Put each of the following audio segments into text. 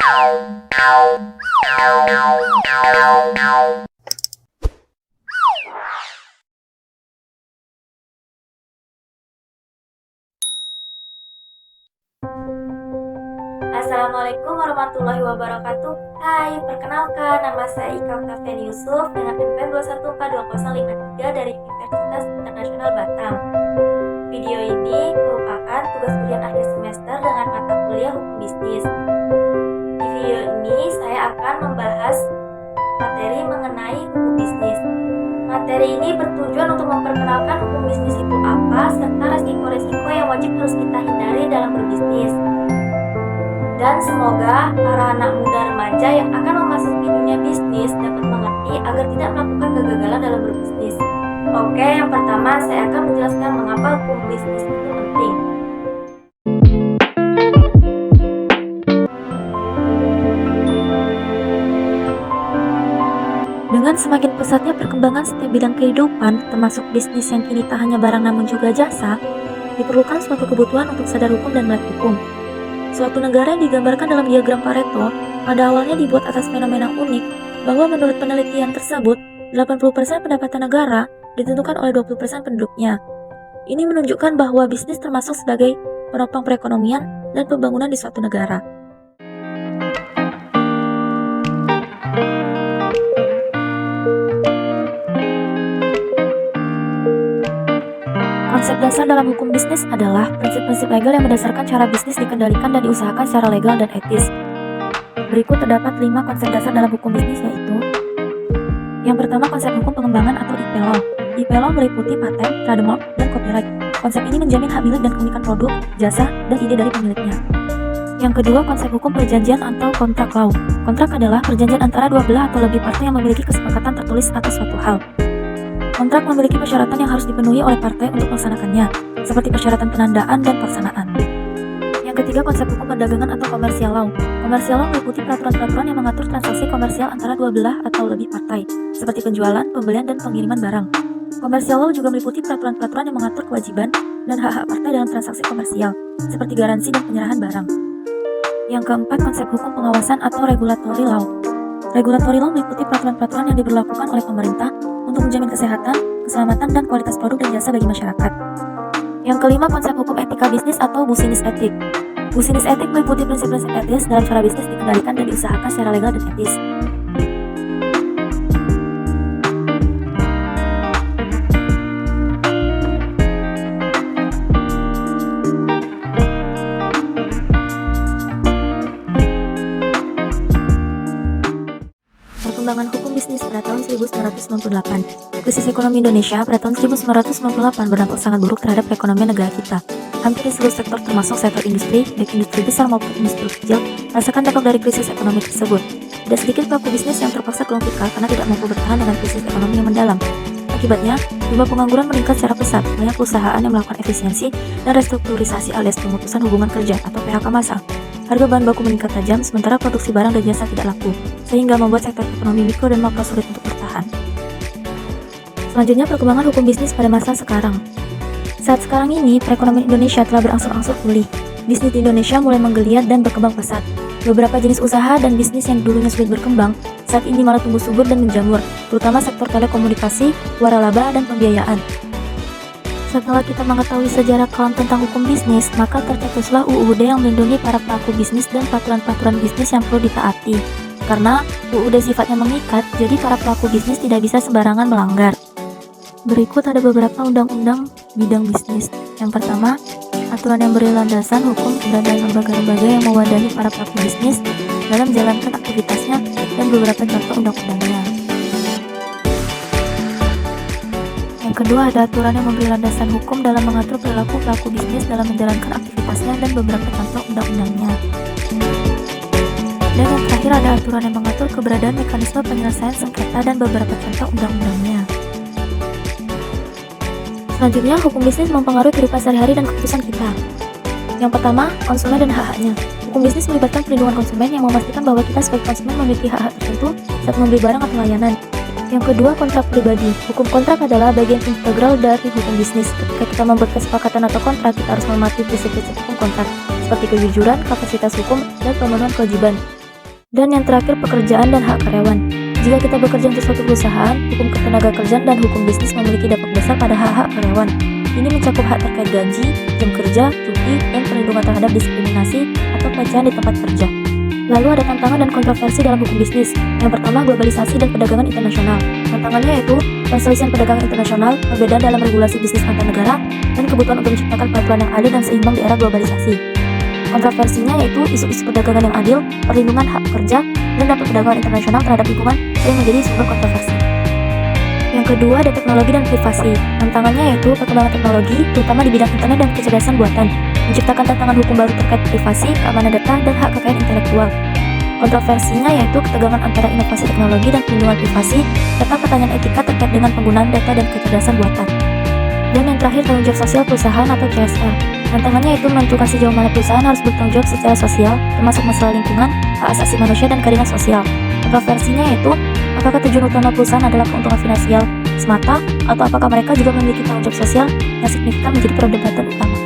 Assalamualaikum warahmatullahi wabarakatuh. Hai, perkenalkan nama saya Ika Oktavian Yusuf dengan NPM 2142053 dari Universitas Internasional Batam. Video ini merupakan tugas ujian akhir semester dengan mata kuliah Hukum Bisnis. Di video ini saya akan membahas materi mengenai hukum bisnis. Materi ini bertujuan untuk memperkenalkan hukum bisnis itu apa serta resiko-resiko yang wajib harus kita hindari dalam berbisnis. Dan semoga para anak muda remaja yang akan memasuki dunia bisnis dapat mengerti agar tidak melakukan kegagalan dalam berbisnis. Oke, yang pertama saya akan menjelaskan mengapa hukum bisnis itu penting. Dengan semakin pesatnya perkembangan setiap bidang kehidupan, termasuk bisnis yang kini tak hanya barang namun juga jasa, diperlukan suatu kebutuhan untuk sadar hukum dan melek hukum. Suatu negara yang digambarkan dalam diagram Pareto pada awalnya dibuat atas fenomena unik bahwa menurut penelitian tersebut 80% pendapatan negara ditentukan oleh 20% penduduknya. Ini menunjukkan bahwa bisnis termasuk sebagai penopang perekonomian dan pembangunan di suatu negara. Konsep dasar dalam hukum bisnis adalah prinsip-prinsip legal yang mendasarkan cara bisnis dikendalikan dan diusahakan secara legal dan etis. Berikut terdapat 5 konsep dasar dalam hukum bisnis, yaitu: yang pertama, konsep hukum pengembangan atau IP Law. IP Law meliputi paten, trademark, dan copyright. Konsep ini menjamin hak milik dan keunikan produk, jasa, dan ide dari pemiliknya. Yang kedua, konsep hukum perjanjian atau kontrak law. Kontrak adalah perjanjian antara dua belah atau lebih partai yang memiliki kesepakatan tertulis atas suatu hal. Kontrak memiliki persyaratan yang harus dipenuhi oleh partai untuk melaksanakannya, seperti persyaratan penandaan dan pelaksanaan. Yang ketiga, konsep hukum perdagangan atau komersial law. Komersial law meliputi peraturan-peraturan yang mengatur transaksi komersial antara dua belah atau lebih partai, seperti penjualan, pembelian, dan pengiriman barang. Komersial law juga meliputi peraturan-peraturan yang mengatur kewajiban dan hak-hak partai dalam transaksi komersial, seperti garansi dan penyerahan barang. Yang keempat, konsep hukum pengawasan atau regulatory law. Regulatory law meliputi peraturan-peraturan yang diberlakukan oleh pemerintah untuk menjamin kesehatan, keselamatan, dan kualitas produk dan jasa bagi masyarakat. Yang kelima, konsep hukum etika bisnis atau business ethic. Business ethic meliputi prinsip-prinsip etis dalam cara bisnis dikendalikan dan diusahakan secara legal dan etis. Perkembangan hukum bisnis pada tahun 1998. Krisis ekonomi Indonesia pada tahun 1998 berdampak sangat buruk terhadap perekonomian negara kita. Hampir di seluruh sektor termasuk sektor industri, baik industri besar maupun industri kecil, merasakan dampak dari krisis ekonomi tersebut. Tidak sedikit pelaku bisnis yang terpaksa gulung tikar karena tidak mampu bertahan dengan krisis ekonomi yang mendalam. Akibatnya, jumlah pengangguran meningkat secara pesat, banyak perusahaan yang melakukan efisiensi dan restrukturisasi alias pemutusan hubungan kerja atau PHK massal. Harga bahan baku meningkat tajam, sementara produksi barang dan jasa tidak laku, sehingga membuat sektor ekonomi mikro dan makro sulit untuk bertahan. Selanjutnya, perkembangan hukum bisnis pada masa sekarang. Saat sekarang ini, perekonomian Indonesia telah berangsur-angsur pulih. Bisnis di Indonesia mulai menggeliat dan berkembang pesat. Beberapa jenis usaha dan bisnis yang dulunya sulit berkembang, saat ini malah tumbuh subur dan menjamur, terutama sektor telekomunikasi, waralaba, dan pembiayaan. Setelah kita mengetahui sejarah kelam tentang hukum bisnis, maka tercetuslah UUD yang melindungi para pelaku bisnis dan peraturan-peraturan bisnis yang perlu ditaati. Karena UUD sifatnya mengikat, jadi para pelaku bisnis tidak bisa sembarangan melanggar. Berikut ada beberapa undang-undang bidang bisnis. Yang pertama, aturan yang beri landasan hukum keberadaan lembaga-lembaga yang mewadahi para pelaku bisnis dalam menjalankan aktivitasnya dan beberapa contoh undang-undangnya. Yang kedua, ada aturan yang memberi landasan hukum dalam mengatur perilaku pelaku bisnis dalam menjalankan aktivitasnya dan beberapa contoh undang-undangnya. Dan yang terakhir, ada aturan yang mengatur keberadaan mekanisme penyelesaian sengketa dan beberapa contoh undang-undangnya. Selanjutnya, hukum bisnis mempengaruhi kehidupan sehari-hari dan keputusan kita. Yang pertama, konsumen dan hak-haknya. Hukum bisnis melibatkan perlindungan konsumen yang memastikan bahwa kita sebagai konsumen memiliki hak-hak tertentu saat membeli barang atau layanan. Yang kedua, kontrak pribadi. Hukum kontrak adalah bagian integral dari hukum bisnis. Ketika kita membuat kesepakatan atau kontrak, kita harus mematuhi prinsip-prinsip hukum kontrak, seperti kejujuran, kapasitas hukum, dan pemenuhan kewajiban. Dan yang terakhir, pekerjaan dan hak karyawan. Jika kita bekerja untuk suatu perusahaan, hukum ketenagakerjaan dan hukum bisnis memiliki dampak besar pada hak-hak karyawan. Ini mencakup hak terkait gaji, jam kerja, cuti, dan perlindungan terhadap diskriminasi atau pelecehan di tempat kerja. Lalu ada tantangan dan kontroversi dalam hukum bisnis. Yang pertama, globalisasi dan perdagangan internasional. Tantangannya yaitu perselisihan perdagangan internasional, perbedaan dalam regulasi bisnis antar negara, dan kebutuhan untuk menciptakan peraturan yang adil dan seimbang di era globalisasi. Kontroversinya yaitu isu-isu perdagangan yang adil, perlindungan hak pekerja, dan dampak perdagangan internasional terhadap lingkungan yang menjadi sumber kontroversi. Yang kedua ada teknologi dan privasi. Tantangannya yaitu perkembangan teknologi, terutama di bidang internet dan kecerdasan buatan, menciptakan tantangan hukum baru terkait privasi, keamanan data, dan hak kekayaan intelektual. Kontroversinya yaitu ketegangan antara inovasi teknologi dan perlindungan privasi, serta pertanyaan etika terkait dengan penggunaan data dan kecerdasan buatan. Dan yang terakhir, tanggung jawab sosial perusahaan atau CSR. Tantangannya yaitu menentukan sejauh mana perusahaan harus bertanggung jawab secara sosial, termasuk masalah lingkungan, hak asasi manusia, dan keadilan sosial. Kontroversinya yaitu, apakah tujuan utama perusahaan adalah keuntungan finansial semata, atau apakah mereka juga memiliki tanggung jawab sosial yang signifikan menjadi perdebatan utama.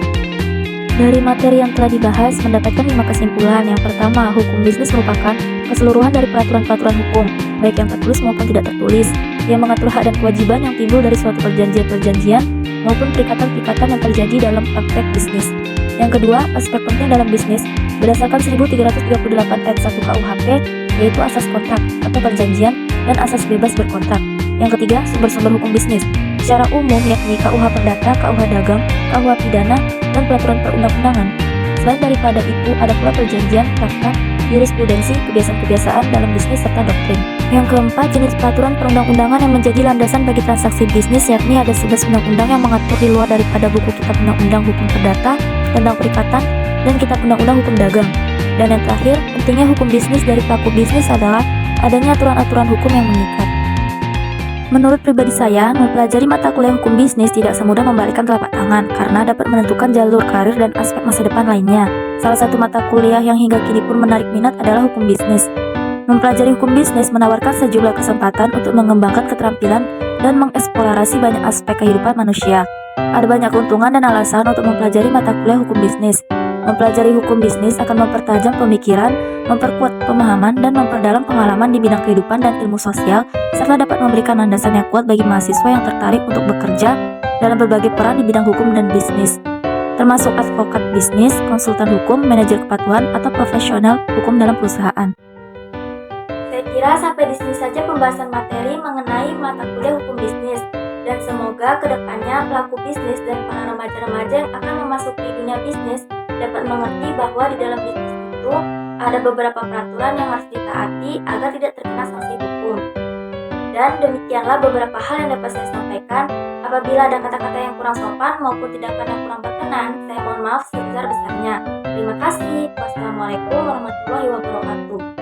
Dari materi yang telah dibahas, mendapatkan 5 kesimpulan. Yang pertama, hukum bisnis merupakan keseluruhan dari peraturan-peraturan hukum, baik yang tertulis maupun tidak tertulis, yang mengatur hak dan kewajiban yang timbul dari suatu perjanjian-perjanjian maupun perikatan-perikatan yang terjadi dalam praktek bisnis. Yang kedua, aspek penting dalam bisnis berdasarkan 1338 ayat 1 KUHP, yaitu asas kontrak atau perjanjian dan asas bebas berkontrak. Yang ketiga, sumber-sumber hukum bisnis secara umum yakni KUH Perdata, KUH Dagang, KUH Pidana, dan peraturan perundang-undangan. Selain daripada itu, ada pula perjanjian, praktek, jurisprudensi, kebiasaan-kebiasaan dalam bisnis, serta doktrin. Yang keempat, jenis peraturan perundang-undangan yang menjadi landasan bagi transaksi bisnis yakni ada 11 undang-undang yang mengatur di luar daripada buku Kitab Undang-Undang Hukum Perdata tentang perikatan dan Kitab Undang-Undang Hukum Dagang. Dan yang terakhir, pentingnya hukum bisnis dari pelaku bisnis adalah adanya aturan-aturan hukum yang mengikat. Menurut pribadi saya, mempelajari mata kuliah hukum bisnis tidak semudah membalikkan telapak tangan karena dapat menentukan jalur karir dan aspek masa depan lainnya. Salah satu mata kuliah yang hingga kini pun menarik minat adalah hukum bisnis. Mempelajari hukum bisnis menawarkan sejumlah kesempatan untuk mengembangkan keterampilan dan mengeksplorasi banyak aspek kehidupan manusia. Ada banyak keuntungan dan alasan untuk mempelajari mata kuliah hukum bisnis. Mempelajari hukum bisnis akan mempertajam pemikiran, memperkuat pemahaman, dan memperdalam pengalaman di bidang kehidupan dan ilmu sosial, serta dapat memberikan landasan yang kuat bagi mahasiswa yang tertarik untuk bekerja dalam berbagai peran di bidang hukum dan bisnis, termasuk advokat bisnis, konsultan hukum, manajer kepatuhan, atau profesional hukum dalam perusahaan. Saya kira sampai di sini saja pembahasan materi mengenai mata kuliah hukum bisnis, dan semoga kedepannya pelaku bisnis dan para remaja-remaja yang akan memasuki dunia bisnis dapat mengerti bahwa di dalam bisnis itu ada beberapa peraturan yang harus ditaati agar tidak terkena sanksi hukum. Dan demikianlah beberapa hal yang dapat saya sampaikan. Apabila ada kata-kata yang kurang sopan maupun tindakan yang kurang berkenan, saya mohon maaf sebesar-besarnya. Terima kasih. Wassalamualaikum warahmatullahi wabarakatuh.